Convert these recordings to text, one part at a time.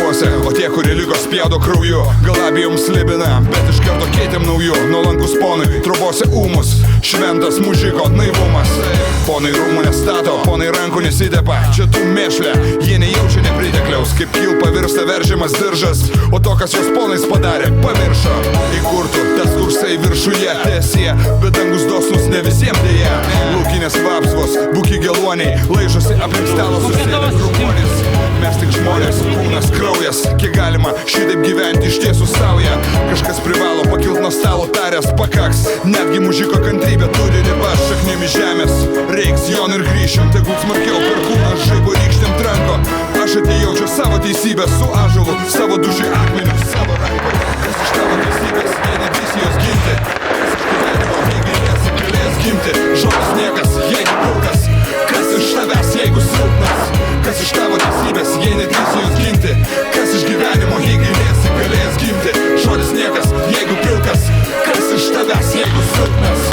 kapuose, o tie, kurie liko spjaudo krauju, gal abijom slibina, bet iš karto keitėm naujų. Nuolankus ponui, trobose ūmus, šventas mužiko naivumas. Ponai rūmų nestato, ponai rankų nesitepa, čia tu mėšlė, jie nejaučia nepritekliaus, kaip kilpa virsta veržiamas diržas, o to, kas jos ponais padarė, pamiršo. Įkurtų tas kursai viršuje, tiesie, bet dangus dosnus ne visiems dėja. Laukinės vapsvos, buki geluoniai, laižosi aplink stalo susėdę grupuonis. Mes tik žmonės, kūnas, kraujas, kiek galima šitaip gyventi iš tiesų sauja. Kažkas privalo pakilt nuo stalo taręs, pakaks, netgi mužiko kantrybė turi ribas. Šaknėmis žemės, reiks jon ir grįšim, tegul smarkiau per kūną žaibo rykštėm tranko. Aš atėjau čia savo teisybę su ąžuolu, savo dušiai akmeniu, savo ranko. Kas iš tavo teisybės, jei nedrįsi jos ginti, kas iš gyvenimo, jei galėsi, galės gimti. Žodis niekas, jeigu pilkas, kas iš tavęs, jeigu silpnas. Kas iš tavo teisybės, jei nedrįsi jos ginti, kas iš gyvenimo, jei galėsi, galės gimti. Žodis niekas, jeigu pilkas, kas iš tavęs, jeigu silpnas.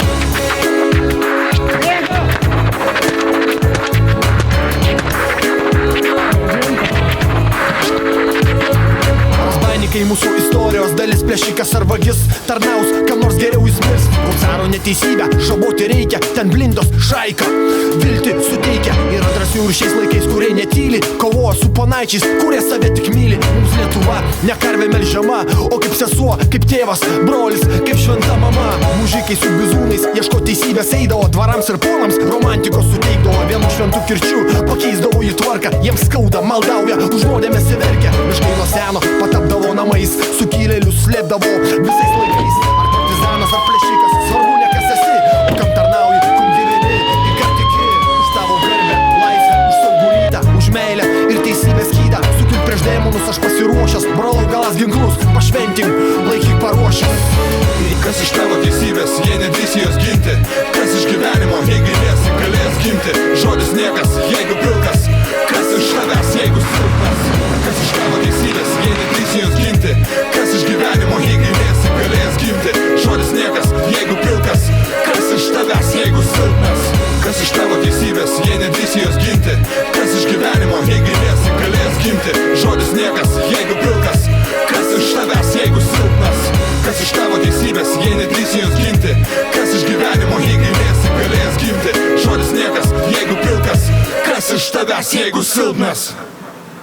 Kai mūsų istorijos dalis plėšikas ar vagis tarnaus, kam nors geriau jis mirs. Caro neteisybę žaboti reikia, ten blindos šaika viltį suteikia. Yra drąsių ir šiais laikais, kurie netyli, kovoja su panaičiais, kurie save tik myli. Mums Lietuva ne karvė melžiama, o kaip sesuo, kaip tėvas, brolis, kaip šventa mama. Mužikai su bizūnais ieško teisybės eidavo dvarams ir ponams, romantikos suteikdavo vienu šventų kirčiu, pakeisdavo į tvarką, jiems skauda, maldauja, už nuodėmės įverkia. Miškai nuo seno patapdavo namais, sukilėlius slėpdavo visais laikais. Ar partizanas, ar plėšikas, svarbu ne kas esi, o kam tarnauji, kum gyveni, į ką tiki. Už tavo garbę, laisvę, už saugų rytą, už meilę ir teisybės skydą. Sukilk prieš demonus aš pasiruošęs, brolau galas ginklus, pašventim, laikyk paruošęs. Kas iš tavo teisybės, jei nedrįsi jos ginti, kas iš gyvenimo, jei galėsi, galės gimti. Žodis niekas, jeigu pilkas, kas iš tavęs, jeigu silpnas. Kas iš tavo teisybės, jei nedrįsi jos ginti, kas iš gyvenimo, jei galėsi, galės gimti. Žodis niekas, jeigu pilkas, kas iš tavęs, jeigu silpnas. Kas iš tavo teisybės, jei nedrįsi jos ginti, kas iš gyvenimo, jei galėsi, galės gimti. Žodis niekas, jeigu pilkas, kas iš tavęs, jeigu silpnas. Kas iš tavo teisybės, jei nedrįsi jos ginti, kas iš gyvenimo, jei galėsi, galės gimti. Žodis niekas, jeigu pilkas, kas iš tavęs, jeigu silpnas.